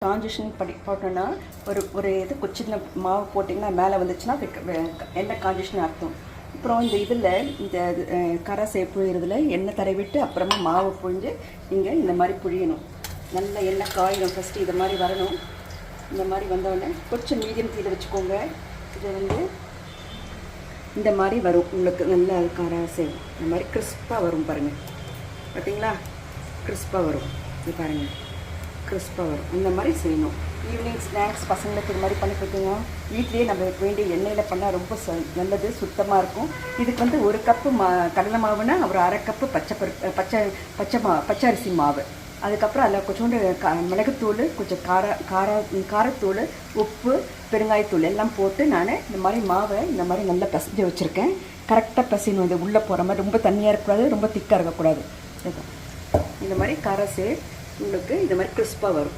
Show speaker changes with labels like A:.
A: Transition போட்டோன்னா ஒரு இது சின்ன மாவு போட்டிங்கன்னா மேலே வந்துச்சுன்னா எண்ணெய் காஞ்சிஷன் அர்த்தம். அப்புறம் இந்த இதில் இந்த கரை புழியறதுல எண்ணெய் தடவிட்டு அப்புறமா மாவு புழிஞ்சு நீங்கள் இந்த மாதிரி புழியணும். நல்ல எண்ணெய் காயணும். ஃபஸ்ட்டு இது மாதிரி வரணும். இந்த மாதிரி வந்தோடனே கொஞ்சம் மீடியம் தீயில் வச்சுக்கோங்க. இதை இந்த மாதிரி வரும். உங்களுக்கு நல்ல கரை சேவ் இந்த மாதிரி கிறிஸ்பாக வரும். பாருங்கள், பார்த்தீங்களா? கிறிஸ்பாக வரும். இது பாருங்கள், கிறிஸ்பாக வரும். இந்த மாதிரி செய்யணும். ஈவினிங் ஸ்நாக்ஸ் பசங்களுக்கு இது மாதிரி பண்ணி கொடுத்தீங்க. வீட்லேயே நம்ம வேண்டிய எண்ணெயில் பண்ணால் ரொம்ப நல்லது, சுத்தமாக இருக்கும். இதுக்கு ஒரு கப்பு கடலை மாவுனா ஒரு அரை கப்பு பச்சை அரிசி மாவு. அதுக்கப்புறம் அதில் கொஞ்சோண்டு மிளகுத்தூள், கொஞ்சம் காரத்தூள், உப்பு, பெருங்காயத்தூள் எல்லாம் போட்டு நான் இந்த மாதிரி மாவை இந்த மாதிரி நல்லா பிசைஞ்சு வச்சுருக்கேன். கரெக்டாக பிசையணும். இது உள்ளே போகிற மாதிரி ரொம்ப தண்ணியாக இருக்கக்கூடாது, ரொம்ப திக்காக இருக்கக்கூடாது. இந்த மாதிரி கரை உங்களுக்கு இந்த மாதிரி கிறிஸ்பாக வரும்.